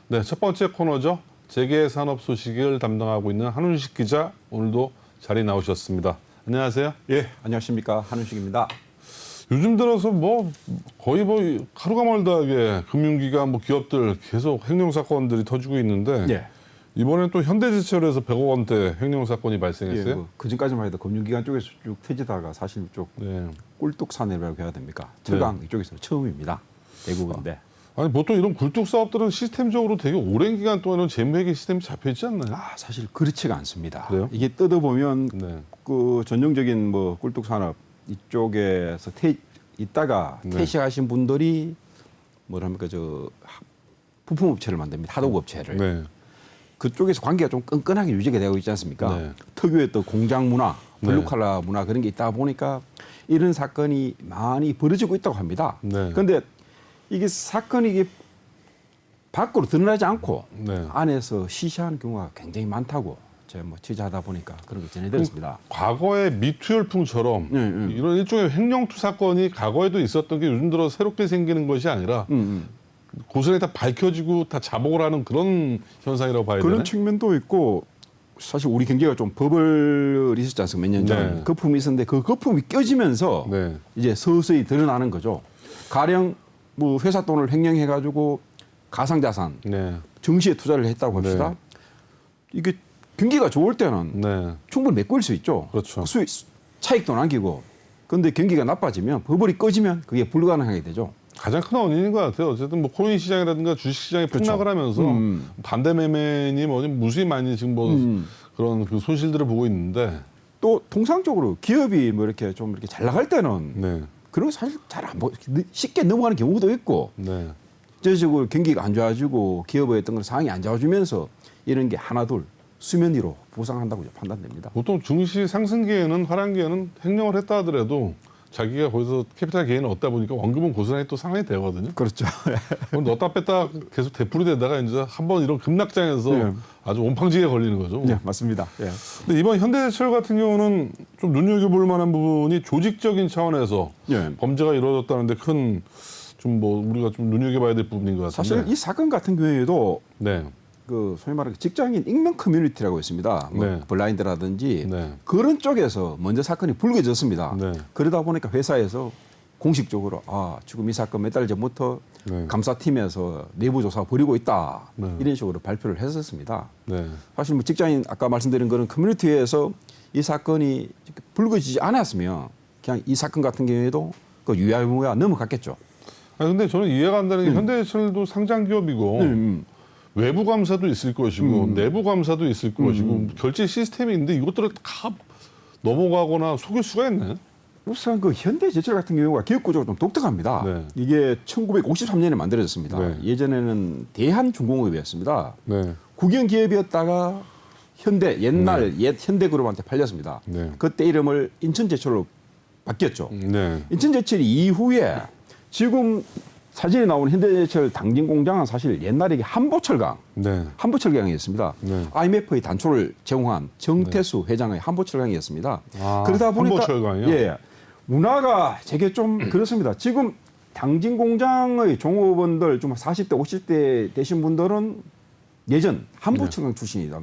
네, 첫 번째 코너죠. 재계 산업 소식을 담당하고 있는 한훈식 기자, 오늘도 자리 나오셨습니다. 안녕하세요. 예, 안녕하십니까. 한훈식입니다. 요즘 들어서 거의 하루가 멀다하게 금융기관 기업들 계속 횡령 사건들이 터지고 있는데 예. 이번에 또 현대제철에서 100억 원대 횡령 사건이 발생했어요. 예, 그전까지만 해도 금융기관 쪽에서 쭉 터지다가 사실 이쪽 네. 꿀뚝사내라고 해야 됩니까? 철강 이쪽에서는 처음입니다. 대구인데. 아니 보통 이런 굴뚝 사업들은 시스템적으로 되게 오랜 기간 동안은 재무회계 시스템이 잡혀 있지 않나요? 사실 그렇지가 않습니다. 그래요? 이게 뜯어보면 네. 그 전형적인 꿀뚝산업 이쪽에서 있다가 네. 퇴직하신 분들이 뭐랍니까 부품업체를 만듭니다. 하도급업체를. 네. 그쪽에서 관계가 좀 끈끈하게 유지가 되고 있지 않습니까? 네. 특유의 또 공장 문화, 네. 블루칼라 문화 그런 게 있다 보니까 이런 사건이 많이 벌어지고 있다고 합니다. 네. 그런데 이게 사건이 이게 밖으로 드러나지 않고 네. 안에서 시시한 경우가 굉장히 많다고 제가 취재하다 보니까 그런 걸 전해드렸습니다. 과거의 미투 열풍처럼 이런 일종의 횡령투 사건이 과거에도 있었던 게 요즘 들어 새롭게 생기는 것이 아니라 고스란히 다 밝혀지고 다 자복을 하는 그런 현상이라고 봐야 되나요? 그런 측면도 있고 사실 우리 경제가 좀 버블이 있었지 않습니까? 몇 년 전. 네. 거품이 있었는데 그 거품이 껴지면서 네. 이제 서서히 드러나는 거죠. 가령 회사 돈을 횡령해가지고 가상자산, 네. 증시에 투자를 했다고 합시다. 네. 이게 경기가 좋을 때는 네. 충분히 메꿀 수 있죠. 그렇죠. 차익도 남기고. 그런데 경기가 나빠지면 버블이 꺼지면 그게 불가능하게 되죠. 가장 큰 원인인 것 같아요. 어쨌든 코인 시장이라든가 주식 시장이 그렇죠. 폭락을 하면서 반대 매매니 무수히 많이 지금 그런 그 손실들을 보고 있는데 또 통상적으로 기업이 이렇게 잘 나갈 때는 네. 그런 거 사실 잘 안 쉽게 넘어가는 경우도 있고 네. 전체적으로 경기가 안 좋아지고 기업의 어떤 상황이 안 좋아지면서 이런 게 하나둘 수면 위로 부상한다고 판단됩니다. 보통 증시 상승기에는 하락기에는 횡령을 했다 하더라도 자기가 거기서 캐피탈 게인을 얻다 보니까 원금은 고스란히 또 상환이 되거든요. 그렇죠. 넣었다 뺐다 계속 되풀이되다가 이제 한번 이런 급락장에서 네. 아주 온팡지게 걸리는 거죠. 네, 맞습니다. 예. 근데 이번 현대제철 같은 경우는 좀 눈여겨볼 만한 부분이 조직적인 차원에서 예. 범죄가 이루어졌다는데 우리가 좀 눈여겨봐야 될 부분인 것 같은데. 사실 이 사건 같은 경우에도 네. 소위 말하는 직장인 익명 커뮤니티라고 있습니다. 네. 블라인드라든지 네. 그런 쪽에서 먼저 사건이 불거졌습니다. 네. 그러다 보니까 회사에서 공식적으로 지금 이 사건 몇 달 전부터 네. 감사팀에서 내부 조사 벌이고 있다. 네. 이런 식으로 발표를 했었습니다. 네. 사실 직장인 아까 말씀드린 그런 커뮤니티에서 이 사건이 불거지지 않았으면 그냥 이 사건 같은 경우에도 그 유야무야 넘어갔겠죠. 아니 근데 저는 이해가 안 되는 게 현대제철도 상장 기업이고 외부 감사도 있을 것이고 내부 감사도 있을 것이고 결제 시스템이 있는데 이것들을 다 넘어가거나 속일 수가 있나요? 우선 현대제철 같은 경우가 기업 구조가 좀 독특합니다. 네. 이게 1953년에 만들어졌습니다. 네. 예전에는 대한중공업이었습니다. 네. 국영 기업이었다가 옛 현대그룹한테 팔렸습니다. 네. 그때 이름을 인천제철로 바뀌었죠. 네. 인천제철 이후에 지금 사진에 나오는 현대제철 당진 공장은 사실 옛날에 이게 한보철강이었습니다. 네. IMF의 단초를 제공한 정태수 회장의 한보철강이었습니다. 그러다 보니까 한보철강이요? 예, 문화가 되게 좀 그렇습니다. 지금 당진 공장의 종업원들 좀 40대, 50대 되신 분들은 예전 한보철강 출신이 네.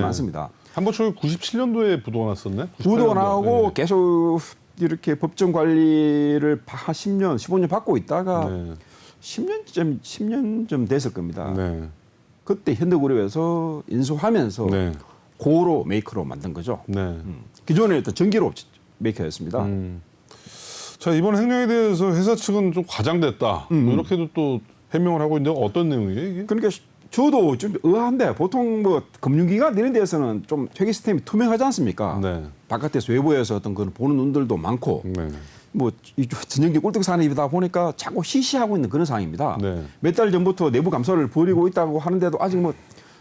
많습니다. 한보철 97년도에 부도가 났었네. 부도가 나오고 네. 계속 이렇게 법정 관리를 10년, 15년 받고 있다가 네. 10년쯤 됐을 겁니다. 네. 그때 현대그룹에서 인수하면서 네. 고로 메이커로 만든 거죠. 네. 기존에 있던 전기로 메이커였습니다. 자, 이번 횡령에 대해서 회사 측은 좀 과장됐다. 이렇게도 또 해명을 하고 있는데 어떤 내용이에요, 이게? 그러니까 저도 좀 의아한데 보통 금융기관 이런 데서는 좀 회계 시스템이 투명하지 않습니까? 네. 바깥에서 외부에서 어떤 그런 보는 눈들도 많고 네. 이쪽 전형기 꿀떡 산업이다 보니까 자꾸 시시하고 있는 그런 상황입니다. 네. 몇 달 전부터 내부 감사를 벌이고 있다고 하는데도 아직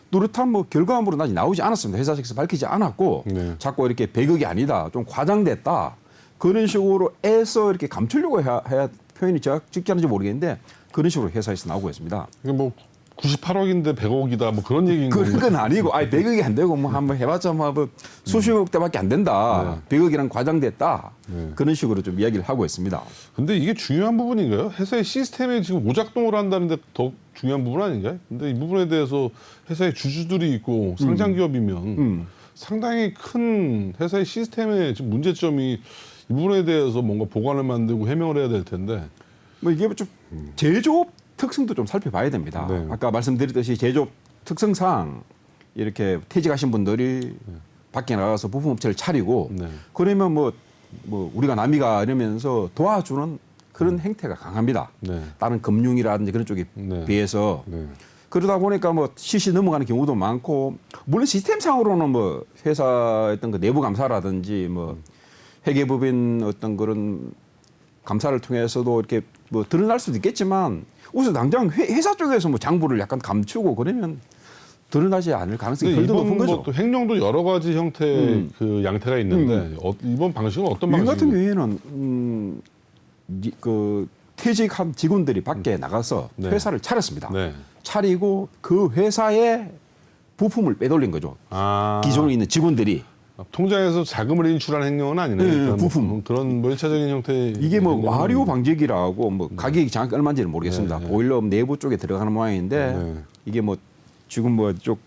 뚜렷한 결과물은 아직 나오지 않았습니다. 회사 측에서 밝히지 않았고 네. 자꾸 이렇게 100억이 아니다, 좀 과장됐다 그런 식으로 애써 이렇게 감추려고 해야 표현이 적절한지 모르겠는데 그런 식으로 회사에서 나오고 있습니다. 이게 98억인데 100억이다 뭐 그런 얘기인 거예요. 그건 아니고, 100억이 안 되고 뭐 한번 해봤자 뭐 수십억 대밖에 안 된다. 100억이랑 과장됐다. 그런 식으로 좀 이야기를 하고 있습니다. 근데 이게 중요한 부분인가요? 회사의 시스템이 지금 오작동을 한다는데 더 중요한 부분 아닌가요? 근데 이 부분에 대해서 회사의 주주들이 있고 상장 기업이면 상당히 큰 회사의 시스템의 지금 문제점이 이 부분에 대해서 뭔가 보관을 만들고 해명을 해야 될 텐데. 뭐 이게 좀 제조업 특성도 좀 살펴봐야 됩니다. 네. 아까 말씀드렸듯이 제조업 특성상 이렇게 퇴직하신 분들이 밖에 나가서 부품업체를 차리고 네. 그러면 뭐 우리가 남이가 이러면서 도와주는 그런 행태가 강합니다. 네. 다른 금융이라든지 그런 쪽에 네. 비해서 네. 그러다 보니까 뭐 CC 넘어가는 경우도 많고 물론 시스템상으로는 뭐 회사 어떤 그 내부 감사라든지 뭐 회계법인 어떤 그런 감사를 통해서도 이렇게 뭐 드러날 수도 있겠지만 우선 당장 회사 쪽에서 뭐 장부를 약간 감추고 그러면 드러나지 않을 가능성이 거의 더 높은 거죠. 또 횡령도 여러 가지 형태의 그 양태가 있는데 이번 방식은 어떤 이 같은 방식인가요? 경우에는 그 퇴직한 직원들이 밖에 나가서 네. 회사를 차렸습니다. 네. 차리고 그 회사에 부품을 빼돌린 거죠. 기존에 있는 직원들이. 통장에서 자금을 인출한 행령은 아니네요. 네, 일단 부품. 뭐 그런 뭐 1차적인 형태의 이게 뭐 행령은 와류 방지기라고 뭐 가격이 정확히 얼마인지는 모르겠습니다. 네, 네. 보일러 내부 쪽에 들어가는 모양인데 네. 이게 뭐 지금 뭐 쪽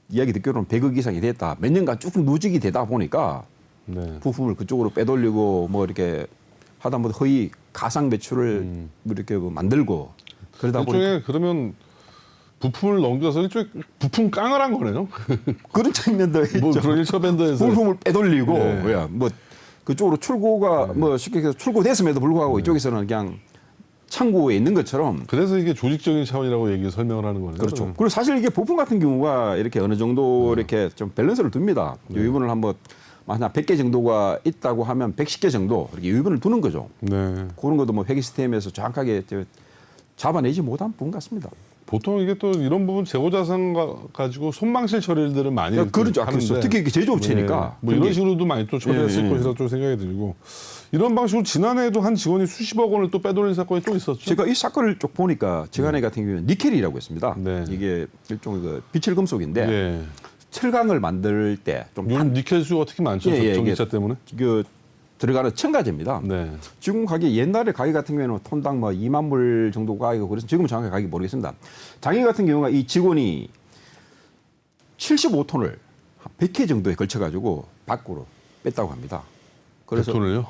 이야기 듣기로는 100억 이상이 됐다. 몇 년간 쭉 누직이 되다 보니까 네. 부품을 그쪽으로 빼돌리고 뭐 이렇게 하다 보다 허위 가상 매출을 뭐 이렇게 뭐 만들고 그러다 보니까 일종의 그러면 부품을 넘겨서 일종의 부품 깡을 한 거네요. 그런 측면도 있죠. 뭐 그런 일처밴더에서 부품을 빼돌리고 네. 뭐 그쪽으로 출고가 뭐 쉽게 해서 출고됐음에도 불구하고 이쪽에서는 그냥 창고에 있는 것처럼 그래서 이게 조직적인 차원이라고 설명을 하는 거네요. 그렇죠. 그리고 사실 이게 부품 같은 경우가 이렇게 어느 정도 이렇게 좀 밸런스를 둡니다. 유의분을 한번 만약 100개 정도가 있다고 하면 110개 정도 이렇게 유의분을 두는 거죠. 네. 그런 것도 뭐 회계 시스템에서 정확하게 잡아내지 못한 부분 같습니다. 보통 이게 또 이런 부분 재고자산 가지고 손망실 처리들을 많이 그렇죠. 하는데 특히 이게 제조업체니까. 뭐 이런 식으로도 많이 또 처리했을 예, 예. 것이라 좀 생각이 들고 이런 방식으로 지난해에도 한 직원이 수십억 원을 또 빼돌린 사건이 또 있었죠. 제가 이 사건을 쭉 보니까 지난해 같은 경우는 니켈이라고 했습니다. 네. 이게 일종의 그 비칠 금속인데 예. 철강을 만들 때좀 요즘 니켈 수요가 특히 많죠. 전기차 때문에. 그 들어가는 첨가제입니다. 네. 지금 가격 옛날에 가격 같은 경우에는 톤당 뭐 2만 불 정도 가격이고 그래서 지금은 정확하게 가격이 모르겠습니다. 작년 같은 경우가 이 직원이 75톤을 한 100회 정도에 걸쳐 가지고 밖으로 뺐다고 합니다. 그래서 100톤을요?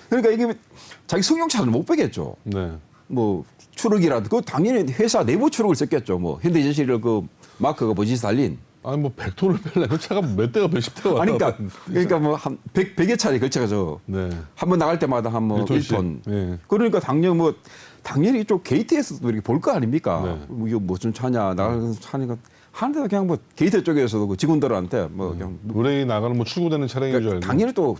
그러니까 이게 자기 승용차는 못 빼겠죠. 네. 뭐 추력이라도 그 당연히 회사 내부 추력을 썼겠죠. 뭐 현대제철 그 마크가 뭐지 달린. 아니 뭐 100톤을 빼려면 차가 몇 대가 몇십 대가 아니 왔다 그러니까 뭐 한 100여 차례 걸쳐가지고 네. 한 번 나갈 때마다 한 뭐 1톤. 예. 그러니까 당연히 이쪽 게이트에서도 이렇게 볼 거 아닙니까? 네. 뭐 이거 무슨 차냐 나가는 차니까 하는데 그냥 뭐 게이트 쪽에서도 그 직원들한테 뭐 그냥 의뢰인이 나가는 뭐 출고되는 차량인 줄 알고. 당연히 또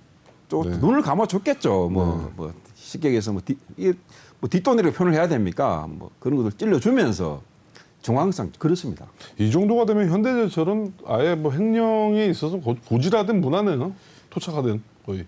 네. 눈을 감아줬겠죠. 뭐 쉽게 얘기해서 뭐 뒷돈이라고 표현을 해야 됩니까? 뭐 그런 것들 찔러주면서 정황상 그렇습니다. 이 정도가 되면 현대제철은 아예 뭐 횡령에 있어서 고지라든 문화네요. 토착화된 거의.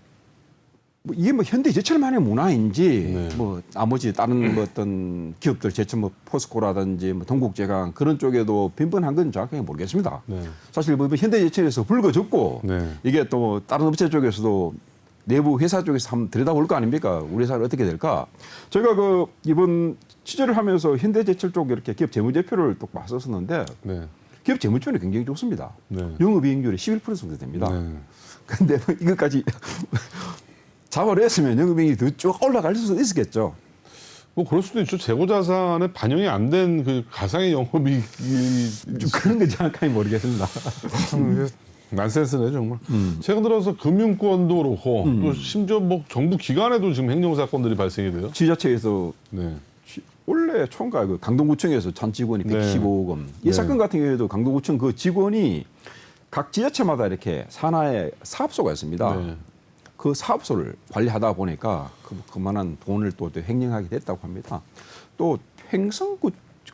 뭐 이게 뭐 현대 제철만의 문화인지 네. 뭐 나머지 다른 뭐 어떤 기업들 제철 뭐 포스코라든지 뭐 동국제강 그런 쪽에도 빈번한 건 정확하게 모르겠습니다. 네. 사실 뭐 현대 제철에서 불거졌고 네. 이게 또 다른 업체 쪽에서도 내부 회사 쪽에서 한번 들여다볼 거 아닙니까? 우리 회사는 어떻게 될까? 저희가 그 이번 취재를 하면서 현대제철 쪽 이렇게 기업 재무제표를 또 봤었는데 네. 기업 재무제표는 굉장히 좋습니다. 네. 영업이익률이 11% 정도 됩니다. 네. 근데 뭐 이것까지 잡아를 했으면 영업이익이 더 쭉 올라갈 수도 있었겠죠. 뭐 그럴 수도 있죠. 재고자산에 반영이 안 된 그 가상의 영업이익이 좀 그런 건 정확하게 모르겠습니다. 난센스네 정말. 최근 들어서 금융권도 그렇고 또 심지어 뭐 정부 기관에도 지금 행정 사건들이 발생이 돼요. 지자체에서 네. 원래 총괄 그 강동구청에서 전 직원이 네. 115억 원. 이 네. 사건 같은 경우에도 강동구청 그 직원이 각 지자체마다 이렇게 산하의 사업소가 있습니다. 네. 그 사업소를 관리하다 보니까 그만한 돈을 또 횡령하게 됐다고 합니다. 또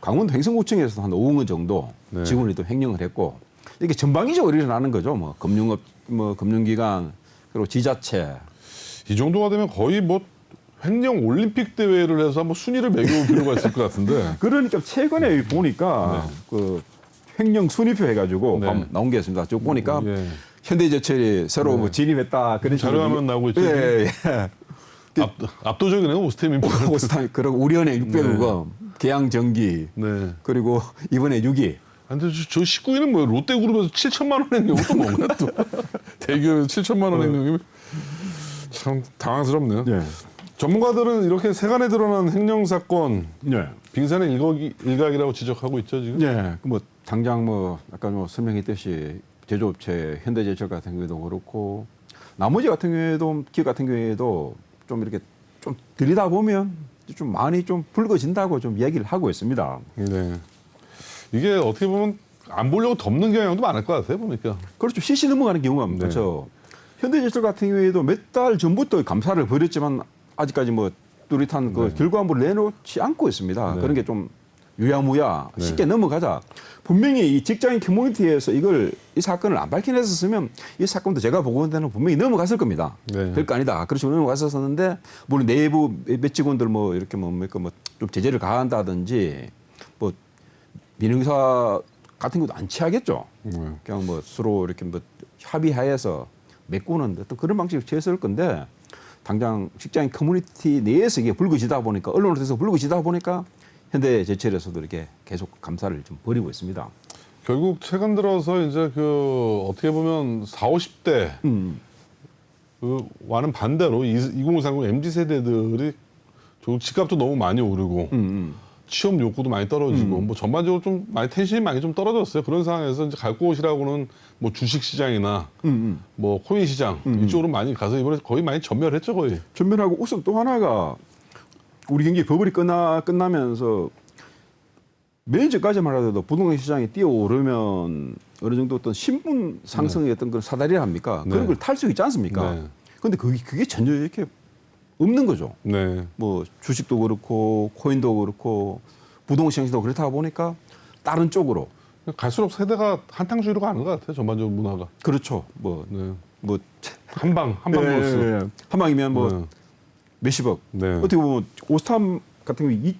강원도 횡성구청에서도 한 5억 원 정도 네. 직원이 또 횡령을 했고 이게 전방위적으로 일어나는 거죠. 뭐 금융업, 뭐 금융기관 그리고 지자체. 이 정도가 되면 거의 뭐 횡령 올림픽 대회를 해서 한번 순위를 매겨올 필요가 있을 것 같은데. 그러니까 최근에 보니까 그 횡령 순위표 해가지고 네. 나온 게 있습니다. 저 보니까 예. 현대제철이 새로 뭐 진입했다 그런 식으로 자료화면 나오고 있죠. 예, 예. 압도적이네요 오스템인포. 그리고 우리은행 600억, 계양전기 네. 그리고 이번에 6위. 근데 저 19위는 뭐예요? 롯데그룹에서 7천만 원 횡령 또 뭔가 또 대기업에서 7천만 원 횡령이면 참 당황스럽네요. 네. 전문가들은 이렇게 세간에 드러난 횡령 사건 네. 빙산의 일각이라고 지적하고 있죠 지금. 네. 뭐 당장 뭐 아까 뭐 설명했듯이 제조업체 현대제철 같은 경우에도 그렇고 나머지 같은 경우에도 기업 같은 경우에도 좀 이렇게 좀 들이다 보면 좀 많이 좀 붉어진다고 좀 이야기를 하고 있습니다. 네. 이게 어떻게 보면 안 보려고 덮는 경향도 많을 것 같아요 보니까. 그렇죠. 시시 넘어가는 경우가 네. 많죠. 현대제철 같은 경우에도 몇 달 전부터 감사를 벌였지만 아직까지 뭐 뚜렷한 그 결과물을 내놓지 않고 있습니다. 네. 그런 게 좀 유야무야 네. 쉽게 넘어가자. 분명히 이 직장인 커뮤니티에서 이 사건을 안 밝혀냈었으면 이 사건도 제가 보고는 분명히 넘어갔을 겁니다. 네. 별거 아니다. 그렇죠. 넘어갔었는데 물론 내부 몇 직원들 뭐 이렇게 좀 제재를 가한다든지 뭐 민영사 같은 것도 안 취하겠죠. 그냥 뭐 서로 이렇게 뭐 합의하에서 메꾸는 어떤 그런 방식을 취했을 건데 당장 직장인 커뮤니티 내에서 이게 불거지다 보니까 언론을 통해서 불거지다 보니까 현대제철에서도 이렇게 계속 감사를 좀 벌이고 있습니다. 결국 최근 들어서 이제 그 어떻게 보면 40, 50대 그 와는 반대로 2030 MZ 세대들이 좀 집값도 너무 많이 오르고 취업 욕구도 많이 떨어지고 뭐 전반적으로 좀 많이 텐션이 많이 좀 떨어졌어요. 그런 상황에서 이제 갈 곳이라고는 뭐 주식 시장이나 뭐 코인 시장 이쪽으로 많이 가서 이번에 거의 많이 전멸했죠 거의. 전면하고 우선 또 하나가 우리 경기 버블이 끝나면서 몇 전까지만 하더라도 부동산 시장이 뛰어오르면 어느 정도 어떤 신분 상승의 어떤 그런 사다리를 합니까? 그런 네. 걸 탈 수 있지 않습니까? 네. 그런데 그게 전혀 이렇게 없는 거죠. 네. 뭐 주식도 그렇고 코인도 그렇고 부동산 시장도 그렇다 보니까 다른 쪽으로 갈수록 세대가 한탕주의로 가는 것 같아요. 전반적으로 문화가. 그렇죠. 뭐 네. 뭐 한방 로스. 한 방이면 뭐 네. 몇십억. 네. 어떻게 보면 오스탐 같은 경우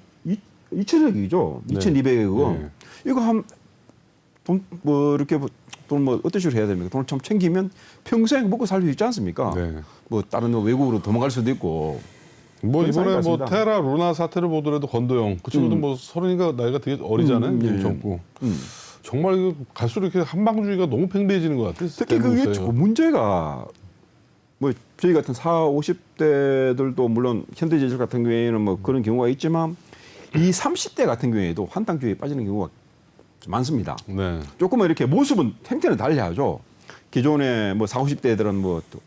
2천억이죠. 네. 2,200억. 네. 이거 한 돈 뭐 이렇게 돈 뭐 어떤 식으로 해야 됩니까? 돈을 참 챙기면 평생 먹고 살 수 있지 않습니까? 네. 뭐 다른 외국으로 도망갈 수도 있고. 뭐 그런 이번에 상황이 뭐 같습니다. 테라 루나 사태를 보더라도 건도영 그 친구도 뭐 서른이가 나이가 되게 어리잖아요. 예. 젊고. 정말 이거 갈수록 이렇게 한방주의가 너무 팽배해지는 것 같아요. 특히 그게 문제가 뭐 저희 같은 40, 50대들도 물론 현대제철 같은 경우에는 뭐 그런 경우가 있지만 이 30대 같은 경우에도 한탕주의에 빠지는 경우가 좀 많습니다. 네. 조금은 이렇게 모습은 형태는 달리하죠. 기존에 뭐 40, 50대들은 뭐 또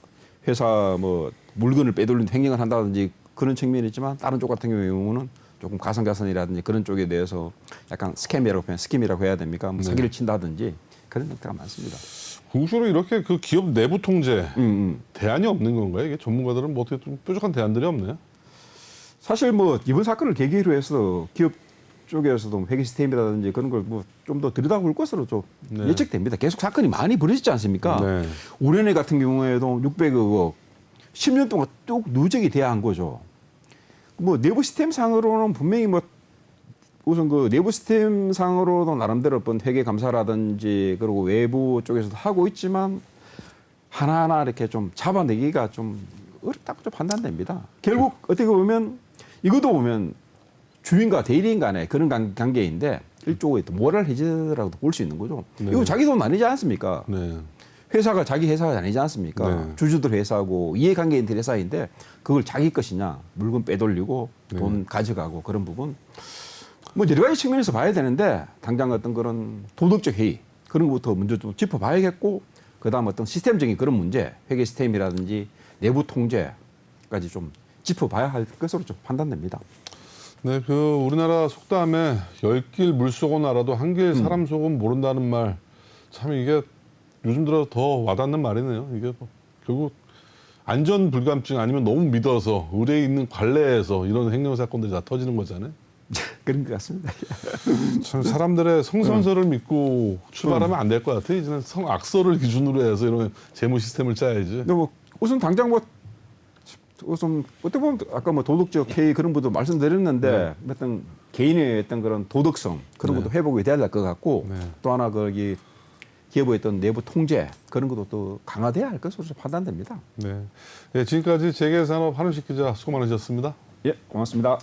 회사 뭐 물건을 빼돌리는 횡령을 한다든지 그런 측면이 있지만 다른 쪽 같은 경우는 조금 가상자산이라든지 그런 쪽에 대해서 약간 스킴이라고 해야 됩니까? 뭐 사기를 친다든지 그런 형태가 많습니다. 궁극적으로 이렇게 그 기업 내부 통제 대안이 없는 건가요? 이게 전문가들은 뭐 어떻게 좀 뾰족한 대안들이 없나요? 사실 뭐 이번 사건을 계기로 해서 기업 쪽에서도 회계 시스템이라든지 그런 걸 뭐 좀 더 들여다볼 것으로 좀 네. 예측됩니다. 계속 사건이 많이 벌어지지 않습니까? 네. 우리은행 같은 경우에도 600억 10년 동안 쭉 누적이 돼야 한 거죠. 뭐 내부 시스템 상으로는 분명히 뭐 우선 그 내부 시스템 상으로도 나름대로 어떤 회계 감사라든지 그리고 외부 쪽에서도 하고 있지만 하나하나 이렇게 좀 잡아내기가 좀 어렵다고 좀 판단됩니다. 결국 어떻게 보면 이것도 보면 주인과 대리인 간의 그런 관계인데 일종의 모랄 해저라고도 볼 수 있는 거죠. 네. 이거 자기 돈 아니지 않습니까? 네. 회사가 자기 회사가 아니지 않습니까? 네. 주주들 회사고 이해관계인들 회사인데 그걸 자기 것이냐 물건 빼돌리고 돈 가져가고 그런 부분 뭐 여러 가지 측면에서 봐야 되는데 당장 어떤 그런 도덕적 해이 그런 것부터 먼저 좀 짚어봐야겠고 그다음 어떤 시스템적인 그런 문제 회계 시스템이라든지 내부 통제까지 좀 짚어봐야 할 것으로 좀 판단됩니다. 네, 그 우리나라 속담에 10길 물속은 알아도 한 길 사람 속은 모른다는 말 참 이게 요즘 들어 더 와닿는 말이네요. 이게 뭐 결국 안전 불감증 아니면 너무 믿어서 의뢰에 있는 관례에서 이런 횡령 사건들이 다 터지는 거잖아요. 그런 것 같습니다. 참 사람들의 성선설을 믿고 출발하면 안 될 것 같아요. 이제는 성악설을 기준으로 해서 이런 재무 시스템을 짜야지. 근데 뭐 우선 당장 뭐 좀 어떻게 보면 아까 뭐 도덕적 해이 그런 것도 말씀드렸는데 어떤 개인의 어떤 그런 도덕성 그런 것도 회복이 돼야 될 것 같고 또 하나 거기 기업의 어떤 내부 통제 그런 것도 또 강화돼야 할 것으로 판단됩니다. 네. 네, 지금까지 재계산업 한우식 기자 수고 많으셨습니다. 예, 고맙습니다.